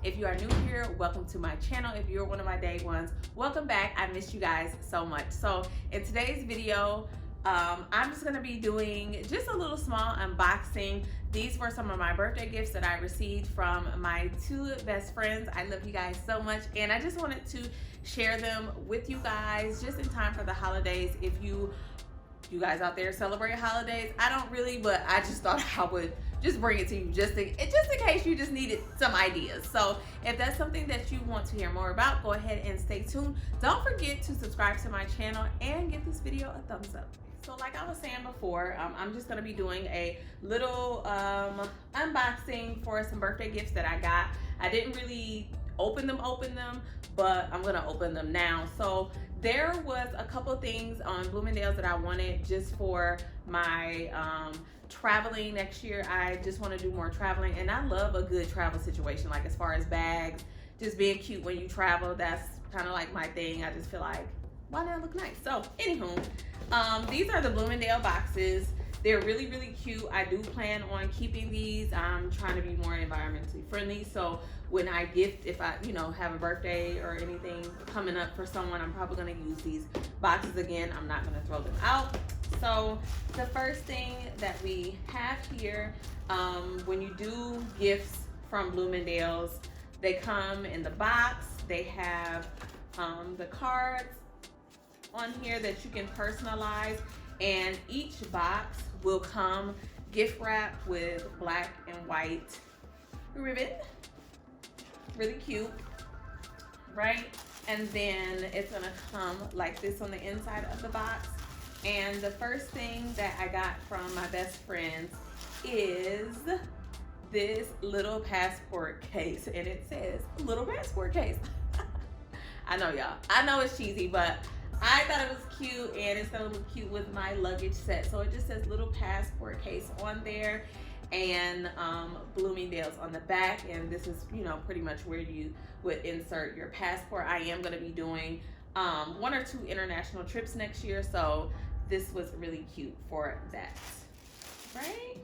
If you are new here, welcome to my channel. If you're one of my day ones, welcome back. I missed you guys so much. So in today's video, I'm just gonna be doing just a little small unboxing. These were some of my birthday gifts that I received from my two best friends. I love you guys so much, and I just wanted to share them with you guys just in time for the holidays. If you guys out there celebrate holidays, I don't really, but I just thought I would just bring it to you just in case you just needed some ideas. So if that's something that you want to hear more about, go ahead and stay tuned. Don't forget to subscribe to my channel and give this video a thumbs up. So like I was saying before, I'm just gonna be doing a little unboxing for some birthday gifts that I got. I didn't really open them, but I'm gonna open them now. So there was a couple things on Bloomingdale's that I wanted just for my traveling next year. I just want to do more traveling, and I love a good travel situation, like as far as bags, just being cute when you travel. That's kind of like my thing. I just feel like, why not look nice? So anywho, these are the Bloomingdale boxes. They're really, really cute. I do plan on keeping these. I'm trying to be more environmentally friendly. So when I gift, if I, have a birthday or anything coming up for someone, I'm probably gonna use these boxes again. I'm not gonna throw them out. So the first thing that we have here, when you do gifts from Bloomingdale's, they come in the box. They have the cards on here that you can personalize, and each box will come gift wrapped with black and white ribbon. Really cute, right? And then it's gonna come like this on the inside of the box. And the first thing that I got from my best friends is this little passport case, and it says little passport case. I know, y'all, I know it's cheesy, but I thought it was cute, and it's gonna look cute with my luggage set. So it just says little passport case on there, and Bloomingdale's on the back, and this is pretty much where you would insert your passport. I am going to be doing 1 or 2 international trips next year, so this was really cute for that, right?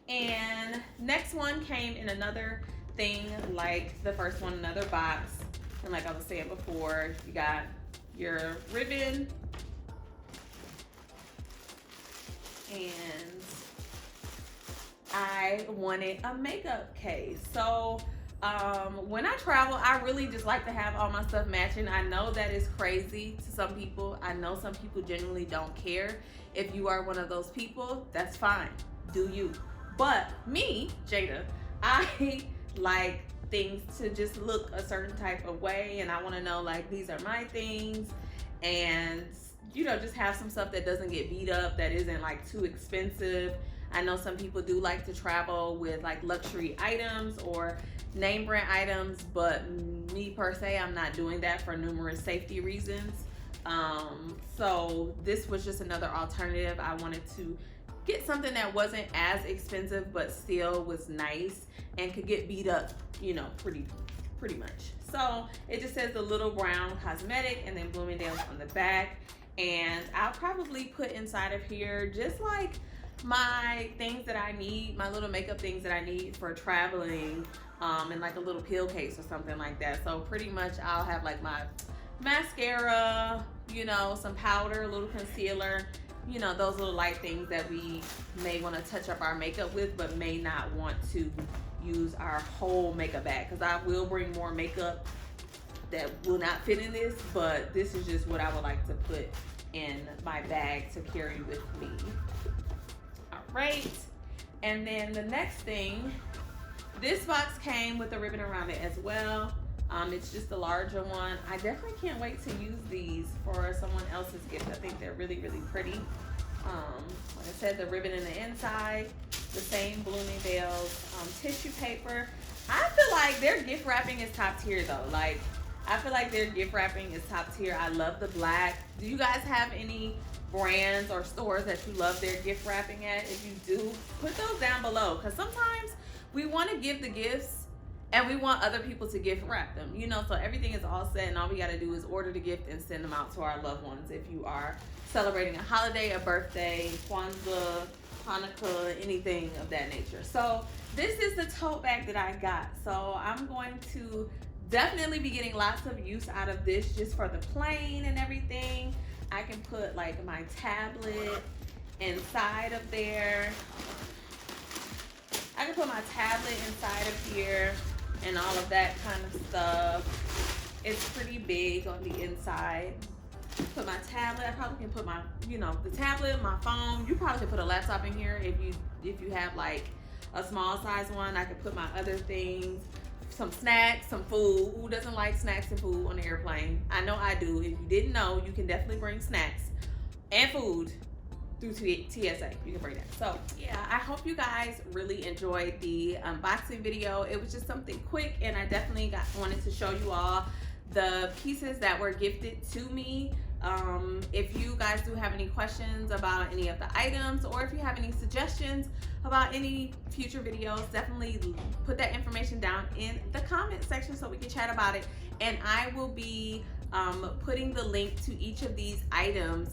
And next one came in another thing like the first one, another box, and like I was saying before, you got your ribbon, and I wanted a makeup case. So when I travel, I really just like to have all my stuff matching. I know that is crazy to some people. I know some people genuinely don't care. If you are one of those people, that's fine, do you. But me, Jada, I like things to just look a certain type of way, and I want to know like these are my things, and just have some stuff that doesn't get beat up, that isn't like too expensive. I know some people do like to travel with like luxury items or name brand items, but me per se, I'm not doing that for numerous safety reasons. So this was just another alternative. I wanted to get something that wasn't as expensive but still was nice and could get beat up, pretty much. So it just says the little brown cosmetic, and then Bloomingdale's on the back. And I'll probably put inside of here just like my things that I need, my little makeup things that I need for traveling, and like a little pill case or something like that. So pretty much I'll have like my mascara, some powder, a little concealer, those little light things that we may want to touch up our makeup with, but may not want to use our whole makeup bag, because I will bring more makeup that will not fit in this, but this is just what I would like to put in my bag to carry with me. All right, and then the next thing, this box came with a ribbon around it as well. It's just a larger one. I definitely can't wait to use these for someone else's gift. I think they're really, really pretty. Like I said, the ribbon in the inside, the same Bloomingdale's tissue paper. I feel like their gift wrapping is top tier though. Like, I feel like their gift wrapping is top tier. I love the black. Do you guys have any brands or stores that you love their gift wrapping at? If you do, put those down below, because sometimes we want to give the gifts and we want other people to gift wrap them, you know, so everything is all set, and all we got to do is order the gift and send them out to our loved ones. If you are celebrating a holiday, a birthday, Kwanzaa, Hanukkah, anything of that nature. So this is the tote bag that I got. So I'm going to definitely be getting lots of use out of this, just for the plane and everything. I can put like my tablet inside of there. I can put my tablet inside of here and all of that kind of stuff. It's pretty big on the inside. Put my tablet. I probably can put my, you know, the tablet, my phone. You probably could put a laptop in here if you have like a small size one. I could put my other things, some snacks, some food. Who doesn't like snacks and food on the airplane? I know I do. If you didn't know, you can definitely bring snacks and food through TSA. You can bring that. So yeah, I hope you guys really enjoyed the unboxing video. It was just something quick, and I definitely wanted to show you all the pieces that were gifted to me. If you guys do have any questions about any of the items, or if you have any suggestions about any future videos, definitely put that information down in the comment section so we can chat about it. And I will be putting the link to each of these items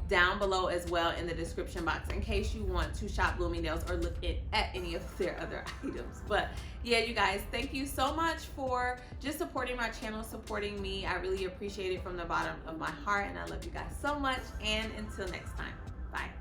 down below as well in the description box, in case you want to shop Bloomingdale's or look at any of their other items. But yeah, you guys, thank you so much for just supporting my channel, supporting me. I really appreciate it from the bottom of my heart, and I love you guys so much. And until next time, bye.